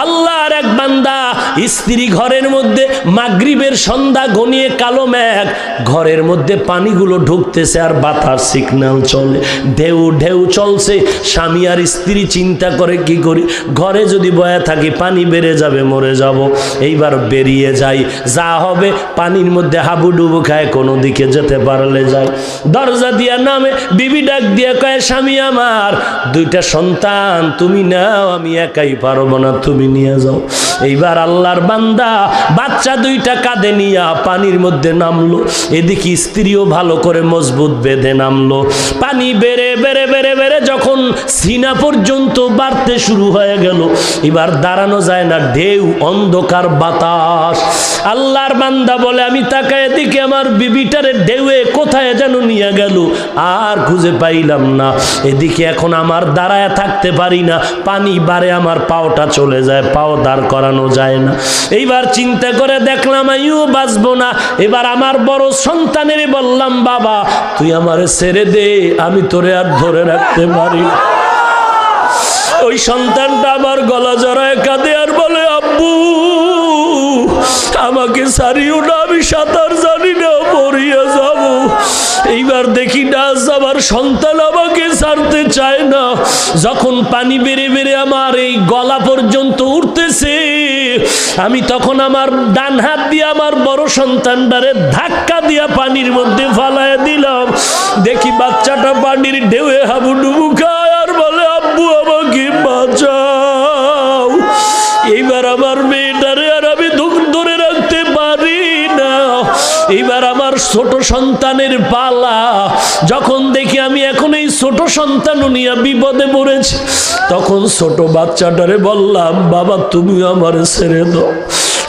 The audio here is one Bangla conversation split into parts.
আল্লাহর এক বান্দা স্ত্রী ঘরের মধ্যে মাগরিবের সন্ধ্যা গনিয়ে কালো মেঘ, ঘরের মধ্যে পানিগুলো ঢুকতেছে আর বাতাস সিগন্যাল চলে, ঢেউ ঢেউ চলছে। স্বামী আর স্ত্রী চিন্তা করে কি করি, ঘরে যদি বয়া থাকি পানি বেড়ে যাবে, মরে যাব। এইবার বেরিয়ে যাই, যা হবে পানির মধ্যে হাবুডুবু খায়, কোনো দিকে যেতে পারলে যায়। দরজা দিয়া নামে, বিবি ডাক দিয়া কয়, স্বামী আমার দুইটা সন্তান তুমি নাও, আমি একাই পারবো না, তুমি নিয়ে যাও। এইবার আল্লাহর বান্দা বাচ্চা দুইটা কাঁধে নিয়া পানির মধ্যে নামলো, এদিকে স্ত্রীও ভালো করে মজবুত বেঁধে নামলো। পানি বেড়ে বেড়ে বেড়ে বেড়ে যখন সিনা পর্যন্ত বাড়তে শুরু হয়ে গেল, এবার দাঁড়ানো যায় না, ঢেউ, অন্ধকার, বাতাস। আল্লাহর বান্দা বলে, আমি তাকায় এদিকে আমার বিবিটারে ঢেউয়ে কোথায় যেন নিয়ে গেল, আর খুঁজে পাইলাম না। এদিকে এখন আমার দাঁড়ায় থাকতে পারি না, পানি বাড়ে, আমার পাওটা চলে যায়, পাও দাঁড় করানো যায় না। এইবার চিন্তা করে দেখলাম আমিও বাঁচবো না। এবার আমার বড় সন্তানের বললাম, বাবা তুই আমারে ছেড়ে দে, আমি তোরে আর ধরে রাখতে পারি না। ওই সন্তানটা আমার গলা জড়ায় কাঁদে আর বলে, আব্বু আমাকে ছাড়িও না, আমি সাঁতার জানি না, মরিয়া যাব। এইবার দেখি না আমার সন্তান আমাকে ছাড়তে চায় না। যখন পানি বেড়ে বেড়ে আমার এই গলা পর্যন্ত উঠতেছে, আমি তখন আমার ডান হাত দিয়ে আমার বড় সন্তানটারে ধাক্কা দিয়া পানির মধ্যে ফালায় দিলাম। দেখি বাচ্চাটা পানির ঢেউয়ে হাবুডুবু খায় আর বলে, আব্বু আমাকে বাঁচাও। এইবার আমার মেয়েটারে আর আমি ধরে রাখতে পারি না। এইবার আমার ছোট সন্তানের পালা। যখন দেখি আমি এখন এই ছোট সন্তান নিয়ে বিপদে পড়েছি, তখন ছোট বাচ্চাটারে বললাম, বাবা তুমি আমার ছেড়ে দাও।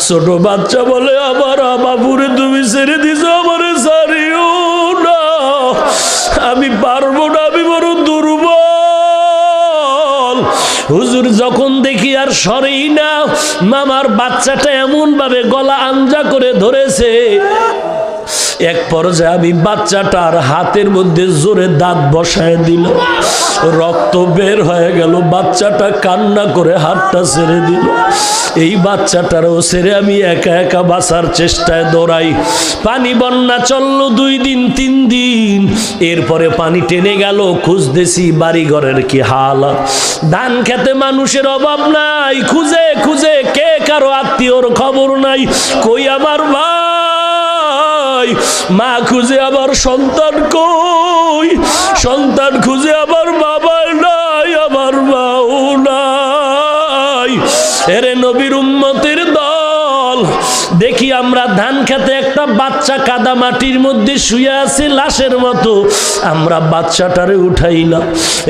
ছোট বাচ্চা বলে, আমার বাবুরে তুমি ছেড়ে দিছো, আমারে ছাড়িও না, আমি পারবো না, আমি বড় দুর্বল। হুজুর যখন দেখি আর সরেই না, মামার বাচ্চাটা এমন ভাবে গলা আঞ্জা করে ধরেছে, এক পর্যায়ে আমি বাচ্চাটার হাতের মধ্যে জোরে দাঁত বসায় দিল, রক্ত বের হয়ে গেল। বাচ্চাটা কান্না করে হাতটা ছেড়ে দিল। এই বাচ্চাটারও ছেড়ে আমি একা একা বাঁচার চেষ্টায় দৌড়াই। পানি বন্যা চললো 2 দিন 3 দিন, এরপরে পানি টেনে গেল। খুঁজতেছি বাড়ি ঘরের কি হালাত, ধান খেতে মানুষের অভাব নাই, খুঁজে খুঁজে কে কারো আত্মীয়র খবর নাই। কই আমার ভাই, মা খুঁজে আবার সন্তান কই, সন্তান খুঁজে আবার বাবা নাই, আমার মাও নাই। এরে নবীর উম্মতের দল, দেখি আমরা ধান খেতে একটা বাচ্চা কাদা মাটির মধ্যে শুয়ে আছে লাশের মতো, আমরা বাচ্চাটারে উঠাইলাম।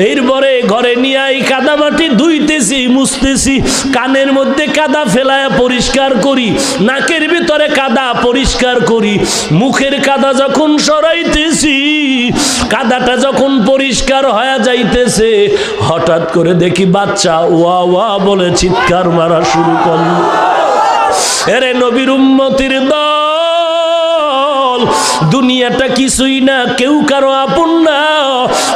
এরপরে ঘরে নিয়ে এই কাদা মাটি ধুইতেছি, মুছতেছি, কানের মধ্যে কাদা ফেলায় পরিষ্কার করি, নাকের ভিতরে কাদা পরিষ্কার করি, মুখের কাদা যখন সরাইতেছি, কাদাটা যখন পরিষ্কার হয়ে যাইতেছে, হঠাৎ করে দেখি বাচ্চা ওয়া ওয়া বলে চিৎকার মারা শুরু করল। এরে নবীর উম্মতির দল, দুনিয়াটা কিছুই না, কেউ কারো আপন না।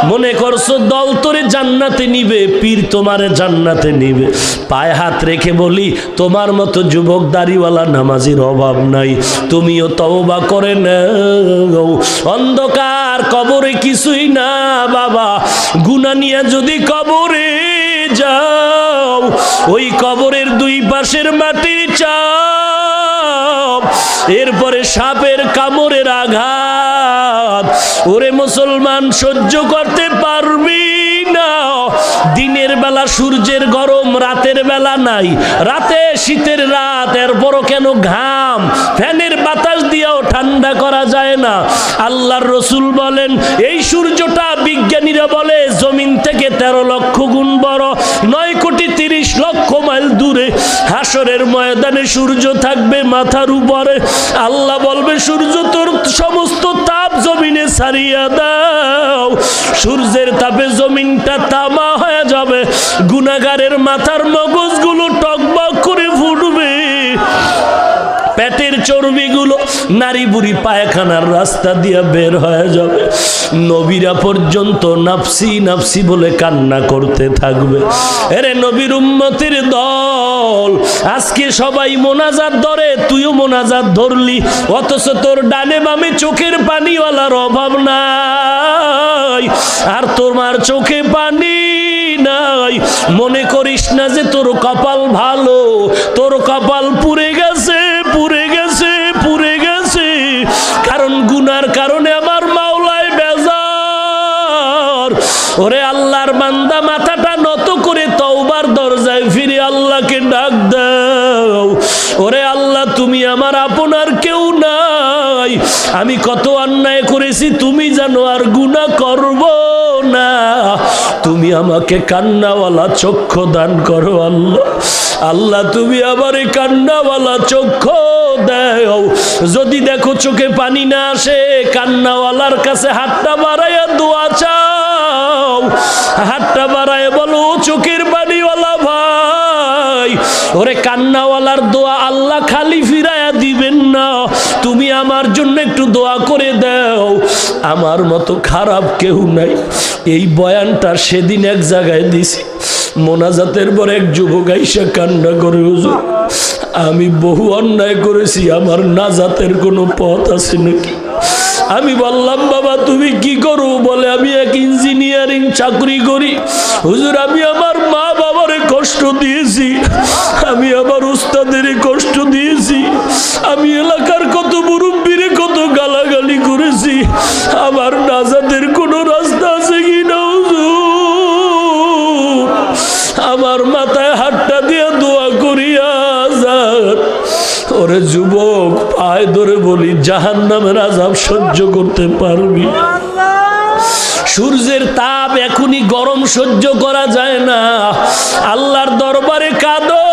মনে করছো দল তোরে জান্নাতে নিবে, পীর তোমারে জান্নাতে নিবে। পায়ে হাত রেখে বলি, তোমার মতো যুবক দাড়িওয়ালা নামাজির অভাব নাই, তুমিও তওবা করে নাও। অন্ধকার কবরে কিছুই না বাবা, গুনাহ নিয়ে যদি কবরে যাও, ওই কবরের 2 পাশের মাটির চাপ, এরপরে সাপের কামড়ের আঘাত, ওরে মুসলমান সহ্য করতে পারবি না। দিনের বেলা সূর্যের গরম, রাতের বেলা নাই, রাতে শীতের রাত, এরপরও কেন ঘাম, ফ্যানের বাতাস দিয়েও ঠান্ডা করা যায় না। আল্লাহর রসুল বলেন, এই সূর্যটা বিজ্ঞানীরা বলে জমিন থেকে 13 লক্ষ গুণ বড়, 9,30,00,000 মাইল দূরে। হাসরের ময়দানে সূর্য থাকবে মাথার উপরে। আল্লাহ বলবে, সূর্য তোর সমস্ত তাপ জমিনে ছাড়িয়ে দাও। সূর্যের তাপে জমিনটা তামা হয়ে যাবে, গুনাহগারের মাথার মগজগুলো টকবক করে ফুটবে, পেটের চর্বিগুলো নারী বুড়ি পায়খানার রাস্তা দিয়ে বের হয়ে যাবে। নবীরা পর্যন্ত নাফসি নাফসি বলে কান্না করতে থাকবে। এরে নবীর উম্মতের দল, আজকে সবাই মোনাজাত ধরে, তুইও মোনাজাত ধরলি, অথচ তোর ডানে বামে চোখের পানিওয়ালার অভাব নাই, আর তোমার চোখে পানি নাই। মনে করিস না যে তোর কপাল ভালো, তোর কপাল পুড়ে গেছে, পুড়ে গেছে, পুড়ে গেছে। কারণ গুনার কারণে আমার মাওলায় বেজার। ওরে আল্লাহর বান্দা, মাথাটা নত করে তওবার দরজায় ফিরে আল্লাহকে ডাক দাও। ওরে আল্লাহ, তুমি আমার আপনার কেউ নাই, আমি কত অন্যায় করেছি তুমি জানো, আর গুনাহ করব না। তুমি আমাকে কান্নাওয়ালা চক্ষু দান করো আল্লাহ। আল্লাহ, তুমি আমারে কান্নাওয়ালা চক্ষু দাও। যদি দেখো চোখে পানি না আসে, কান্নাওয়ালার কাছে হাতটা বাড়াইয়া দোয়া চাও, হাতটা বাড়ায় বলো, চোখের পানিওয়ালা ভাই, ওরে কান্নাওয়ালার দোয়া আল্লাহ খালি ফিরাইয়া দিবেন না, তুমি আমার জন্য একটু দোয়া করে দাও। আমার মতো খারাপ কেউ নাই। এই বয়ানটা সেদিন এক জায়গায় দিছি, মোনাজাতের পর এক যুবক আইসা কান্না করে, হুজুর আমি বহু অন্যায় করেছি, আমার নাজাতের কোনো পথ আছে নাকি? আমি বললাম, বাবা তুমি কি করো? বলে, আমি এক ইঞ্জিনিয়ারিং চাকরি করি। হুজুর, আমি আমার মা বাবারে কষ্ট দিয়েছি, আমি আমার উস্তাদের কষ্ট দিয়েছি, আমি এলাকার কত মুরব্বীরে কত গালাগালি করেছি, আমার নাজাতের কোনো রাস্তা আছে কি না হুজুর? আমার মাথায় হাতটা দিয়ে দোয়া করিয়া যান। ওরে যুবক, পায়ে ধরে বলি, জাহান্নামের আযাব সহ্য করতে পারবি? সূর্যের তাপ এখনই গরম সহ্য করা যায় না, আল্লাহর দরবারে কাঁদো।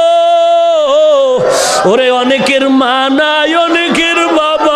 ওরে অনেকের মা নাই, অনেকের বাবা